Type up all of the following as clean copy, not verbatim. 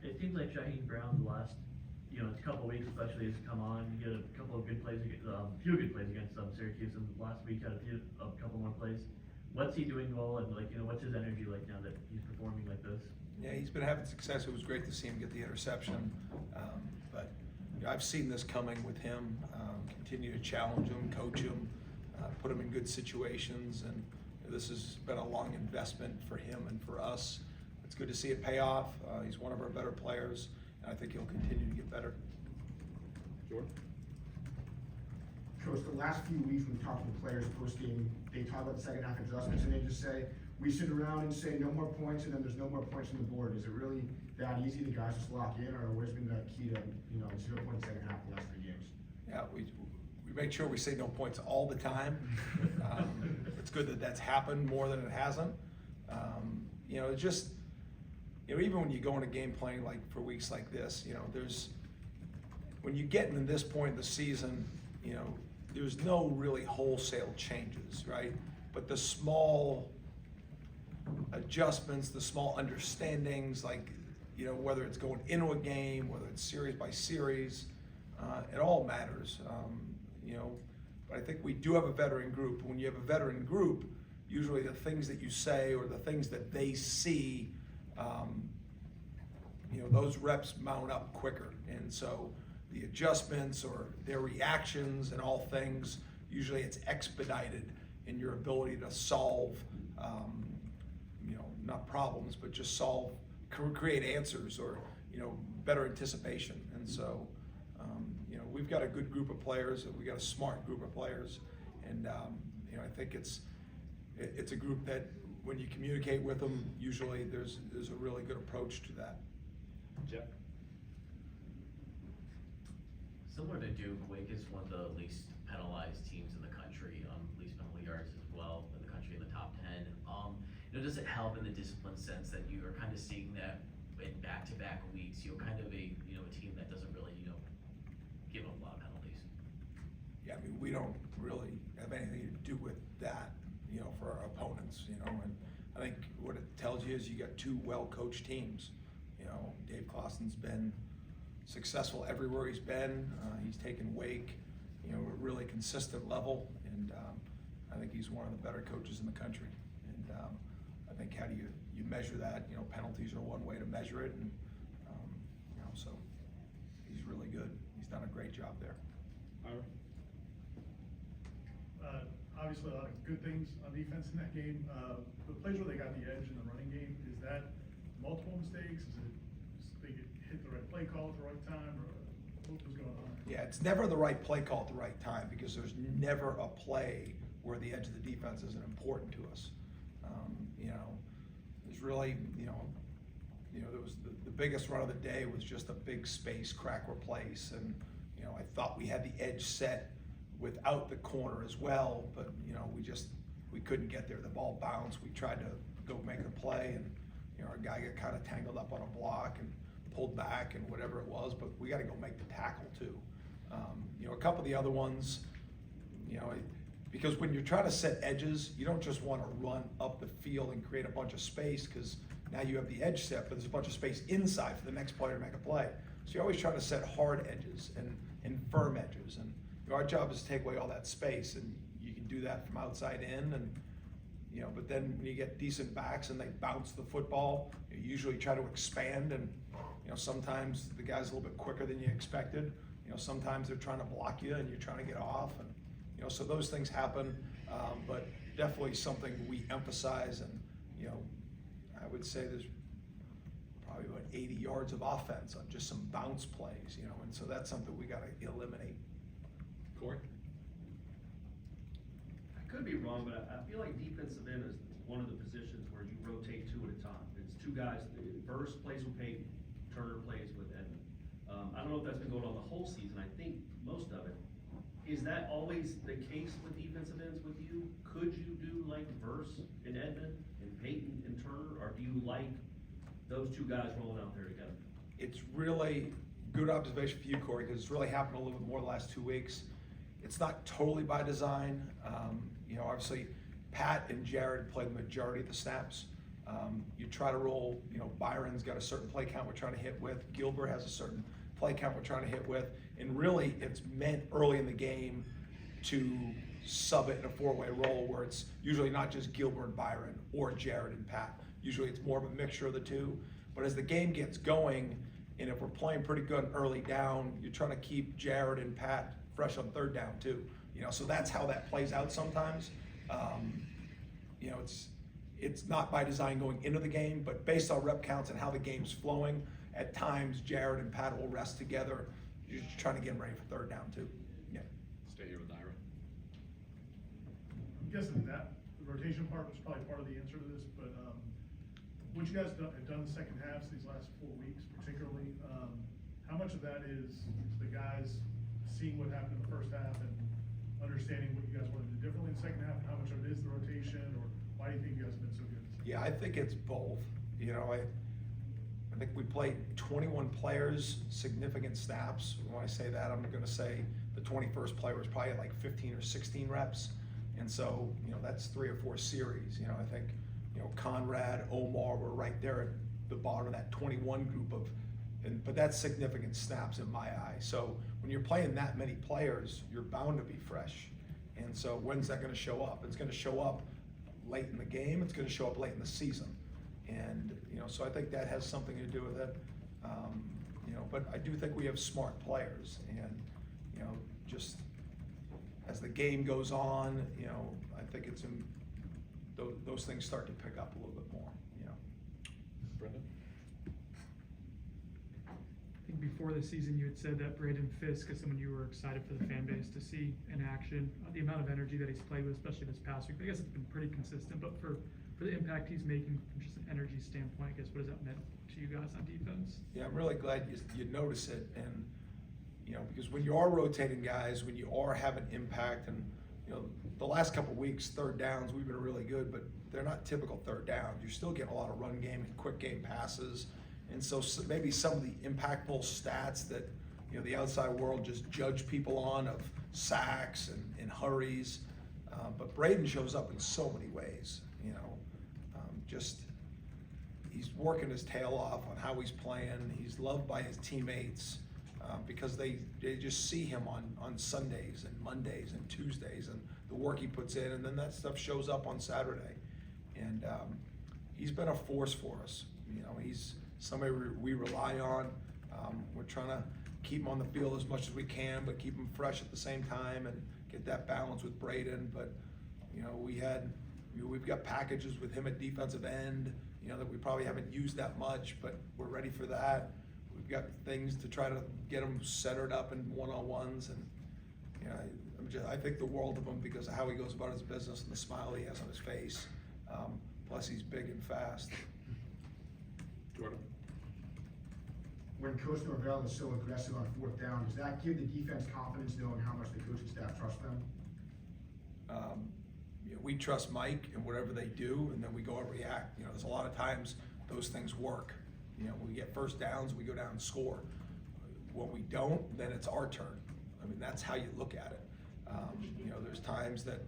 It seems like Shaheem Brown the last, couple of weeks especially has come on. You get a couple of good plays, few good plays against Syracuse, and last week had a couple more plays. What's he doing well, and what's his energy like now that he's performing like this? Yeah, he's been having success. It was great to see him get the interception, but I've seen this coming with him. Continue to challenge him, coach him, put him in good situations, and this has been a long investment for him and for us. It's good to see it pay off. He's one of our better players, and I think he'll continue to get better. Jordan? Coach, the last few weeks when we talked to the players post-game, they talk about the second half adjustments, and they just say, we sit around and say no more points, and then there's no more points on the board. Is it really that easy? The guys just lock in, or where's been that key to 0 point second half the last 3 games? Yeah, we make sure we say no points all the time. It's good that that's happened more than it hasn't. It's just, even when you go in a game playing like for weeks like this, when you get into this point in the season, there's no really wholesale changes, right? But the small adjustments, the small understandings, whether it's going into a game, whether it's series by series, it all matters. But I think we do have a veteran group. When you have a veteran group, usually the things that you say or the things that they see, those reps mount up quicker. And so the adjustments or their reactions and all things, usually it's expedited in your ability to solve, not problems, but just create answers or, better anticipation. And so, we've got a good group of players, we've got a smart group of players, and, I think it's a group that when you communicate with them, usually there's a really good approach to that. Jeff? Similar to Duke, Wake is one of the least penalized teams in the country, least penalty yards as well in the country in the top 10. Does it help in the discipline sense that you are kind of seeing that in back-to-back weeks, kind of a team that doesn't really, give up a lot of penalties? Yeah, I mean, we don't really have anything to do with that, for our opponents, and I think what it tells you is you got two well-coached teams. Dave Clausen's been successful everywhere he's been. He's taken Wake, at a really consistent level, and I think he's one of the better coaches in the country. And I think how do you measure that? Penalties are one way to measure it, and so he's really good. He's done a great job there. Ira? Obviously, a lot of good things on defense in that game. The plays where they got the edge in the running game, is that multiple mistakes? Is it just they hit the right play call at the right time, or what was going on? Yeah, it's never the right play call at the right time because there's never a play where the edge of the defense isn't important to us. There's really, there was the biggest run of the day was just a big space crack replace, and I thought we had the edge set without the corner as well, but we couldn't get there. The ball bounced. We tried to go make a play, and our guy got kind of tangled up on a block and pulled back and whatever it was, but we got to go make the tackle too. A couple of the other ones, because when you're trying to set edges, you don't just want to run up the field and create a bunch of space because now you have the edge set, but there's a bunch of space inside for the next player to make a play. So you're always trying to set hard edges and firm edges, and our job is to take away all that space, and you can do that from outside in, and but then when you get decent backs and they bounce the football, you usually try to expand, and sometimes the guy's a little bit quicker than you expected. Sometimes they're trying to block you and you're trying to get off, and so those things happen, but definitely something we emphasize, and I would say there's probably about 80 yards of offense on just some bounce plays, and so that's something we got to eliminate. Corey? I could be wrong, but I feel like defensive end is one of the positions where you rotate two at a time. It's two guys. Burris plays with Peyton, Turner plays with Edmund. I don't know if that's been going on the whole season. I think most of it. Is that always the case with defensive ends with you? Could you do like Burris and Edmund and Peyton and Turner, or do you like those two guys rolling out there together? It's really good observation for you, Corey, because it's really happened a little bit more the last 2 weeks. It's not totally by design. Obviously, Pat and Jared play the majority of the snaps. You try to roll, Byron's got a certain play count we're trying to hit with, Gilbert has a certain play count we're trying to hit with, and really it's meant early in the game to sub it in a four-way roll where it's usually not just Gilbert and Byron or Jared and Pat. Usually it's more of a mixture of the two. But as the game gets going, and if we're playing pretty good early down, you're trying to keep Jared and Pat fresh on third down too. So that's how that plays out sometimes. It's not by design going into the game, but based on rep counts and how the game's flowing, at times Jared and Pat will rest together. You're just trying to get them ready for third down too. Yeah. Stay here with Ira. I'm guessing that the rotation part was probably part of the answer to this, but, what you guys have done in the second halves these last 4 weeks particularly, how much of that is the guys seeing what happened in the first half and understanding what you guys want to do differently in the second half, and how much of it is the rotation, or why do you think you guys have been so good? Yeah, I think it's both. I think we played 21 players, significant snaps. When I say that, I'm gonna say the 21st player was probably at like 15 or 16 reps. And so, that's 3 or 4 series. I think, Conrad, Omar were right there at the bottom of that 21 group but that's significant snaps in my eye. So when you're playing that many players, you're bound to be fresh. And so when's that gonna show up? It's gonna show up late in the game, it's gonna show up late in the season. And, so I think that has something to do with it. But I do think we have smart players and, just as the game goes on, I think those things start to pick up a little bit more, Brendan? I think before the season, you had said that Braden Fisk is someone you were excited for the fan base to see in action. The amount of energy that he's played with, especially this past week, I guess it's been pretty consistent, but for the impact he's making from just an energy standpoint, I guess, what has that meant to you guys on defense? Yeah, I'm really glad you notice it, and, because when you are rotating guys, when you are having impact, and, the last couple of weeks, third downs, we've been really good, but they're not typical third downs. You're still getting a lot of run game and quick game passes, and so maybe some of the impactful stats that, the outside world just judge people on of sacks and hurries, but Braden shows up in so many ways, he's working his tail off on how he's playing. He's loved by his teammates because they just see him on Sundays and Mondays and Tuesdays and the work he puts in, and then that stuff shows up on Saturday. And he's been a force for us. He's somebody we rely on. We're trying to keep him on the field as much as we can, but keep him fresh at the same time and get that balance with Braden. But we've got packages with him at defensive end, that we probably haven't used that much, but we're ready for that. We've got things to try to get him centered up in one-on-ones, and I think the world of him because of how he goes about his business and the smile he has on his face. Plus, he's big and fast. Jordan? When Coach Norvell is so aggressive on fourth down, does that give the defense confidence knowing how much the coaching staff trusts them? We trust Mike and whatever they do, and then we go and react. There's a lot of times those things work. We get first downs, we go down and score. When we don't, then it's our turn. That's how you look at it. There's times that,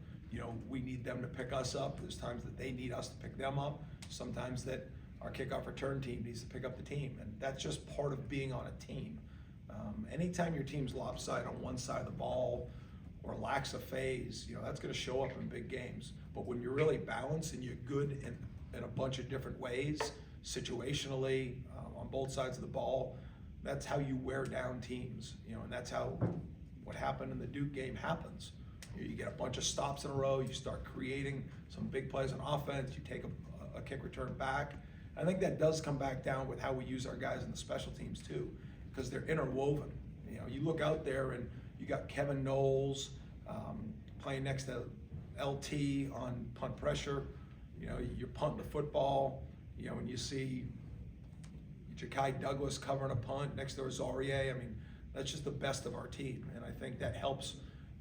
we need them to pick us up. There's times that they need us to pick them up. Sometimes that our kickoff return team needs to pick up the team, and that's just part of being on a team. Anytime your team's lopsided on one side of the ball or lacks a phase, that's gonna show up in big games. But when you're really balanced and you're good in a bunch of different ways, situationally, on both sides of the ball, that's how you wear down teams, and that's how what happened in the Duke game happens. You get a bunch of stops in a row, you start creating some big plays on offense, you take a kick return back. I think that does come back down with how we use our guys in the special teams too, because they're interwoven. You look out there and you got Kevin Knowles playing next to LT on punt pressure. You're punting the football, and you see Ja'Kai Douglas covering a punt next to Rosarie. That's just the best of our team, and I think that helps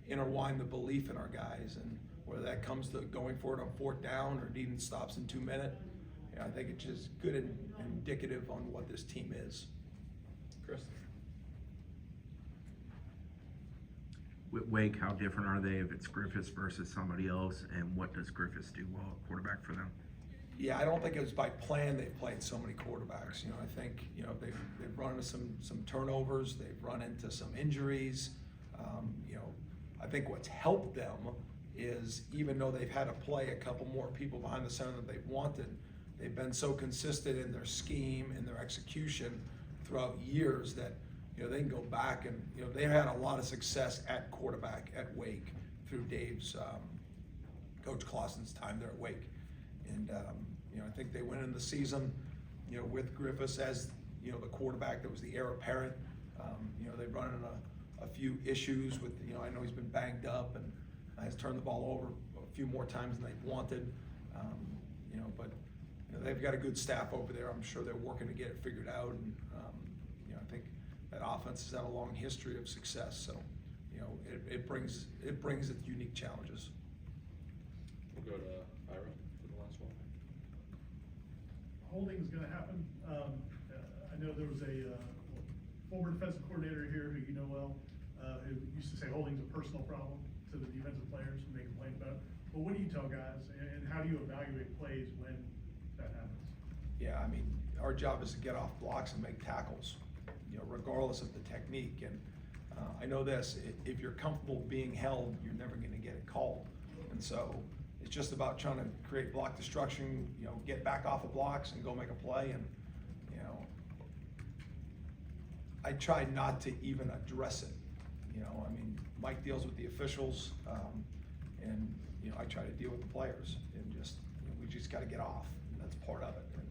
intertwine the belief in our guys, and whether that comes to going for it on fourth down or needing stops in 2 minutes, I think it's just good and indicative on what this team is. Chris? With Wake, how different are they if it's Griffiths versus somebody else, and what does Griffiths do well at quarterback for them? Yeah, I don't think it was by plan they've played so many quarterbacks. You know, I think, you know, they've run into some turnovers, they've run into some injuries. You know, I think what's helped them is even though they've had to play a couple more people behind the center than they've wanted, they've been so consistent in their scheme and their execution throughout years that, you know, they can go back and, you know, they've had a lot of success at quarterback at Wake through Dave's, Coach Clausen's time there at Wake. And, you know, I think they went into the season, you know, with Griffiths as, you know, the quarterback that was the heir apparent. You know, they've run into a few issues with, you know, I know he's been banged up and has turned the ball over a few more times than they've wanted. You know, but, you know, they've got a good staff over there. I'm sure they're working to get it figured out. And, you know, I think that offense has had a long history of success. So, you know, it brings its unique challenges. We'll go to Ira for the last one. Holding's gonna happen. I know there was a former defensive coordinator here who you know well, who used to say holding's a personal problem to the defensive players who they complain about. But what do you tell guys, and how do you evaluate plays when that happens? Yeah, I mean, our job is to get off blocks and make tackles, you know, regardless of the technique. And I know this, if you're comfortable being held, you're never gonna get it called. And so it's just about trying to create block destruction, you know, get back off the blocks and go make a play. And, you know, I try not to even address it. You know, I mean, Mike deals with the officials, and, you know, I try to deal with the players, and just, you know, we just gotta get off, and that's part of it. And,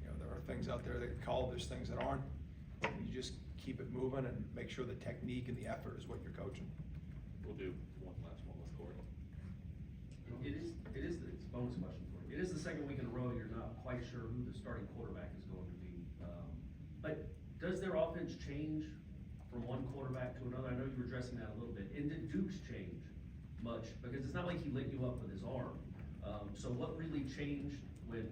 you know, there are things out there that get called, there's things that aren't. You just keep it moving and make sure the technique and the effort is what you're coaching. We'll do one last one with Corey. It's a bonus question for you. It is the second week in a row you're not quite sure who the starting quarterback is going to be. But does their offense change from one quarterback to another? I know you were addressing that a little bit. And did Duke's change much? Because it's not like he lit you up with his arm. So what really changed when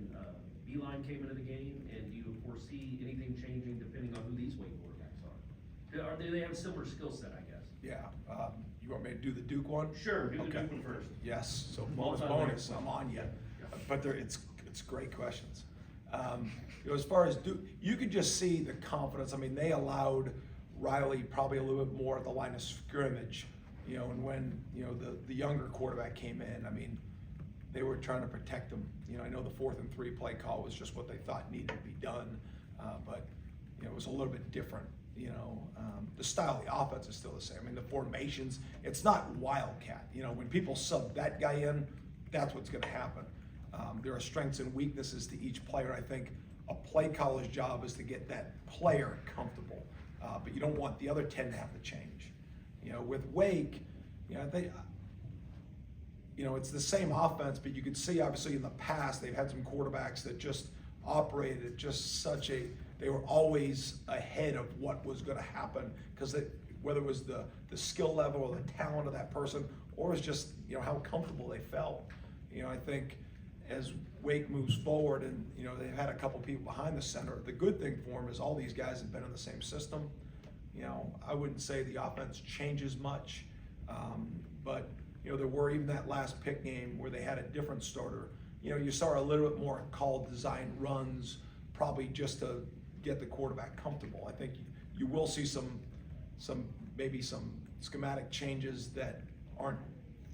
Beeline came into the game? And do you foresee anything changing depending on who these Wake quarterbacks are? Do they have a similar skill set, I guess? Yeah, you want me to do the Duke one? Sure, do the Okay. Duke one first. Yes, so Multi-layered bonus, I'm on you. Yeah. But it's great questions. You know, as far as Duke, you could just see the confidence. I mean, they allowed Riley probably a little bit more at the line of scrimmage, you know, and when, you know, the younger quarterback came in, I mean, they were trying to protect him. You know, I know the 4th and 3 play call was just what they thought needed to be done, but, you know, it was a little bit different. You know, the style of the offense is still the same. I mean, the formations, it's not wildcat. You know, when people sub that guy in, that's what's gonna happen. There are strengths and weaknesses to each player. I think a play caller's job is to get that player comfortable, but you don't want the other 10 to have to change. You know, with Wake, you know, you know, it's the same offense, but you could see obviously in the past, they've had some quarterbacks that just operated at just such they were always ahead of what was gonna happen, because whether it was the skill level or the talent of that person, or it's just, you know, how comfortable they felt. You know, I think as Wake moves forward and, you know, they've had a couple people behind the center, the good thing for them is all these guys have been in the same system. You know, I wouldn't say the offense changes much, but, you know, there were even that last pick game where they had a different starter. You know, you saw a little bit more called design runs, probably just to get the quarterback comfortable. I think you will see maybe some schematic changes that aren't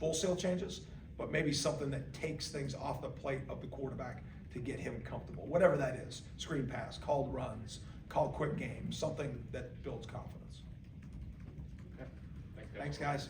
wholesale changes, but maybe something that takes things off the plate of the quarterback to get him comfortable. Whatever that is, screen pass, called runs, called quick games, something that builds confidence. Okay. Thanks, guys.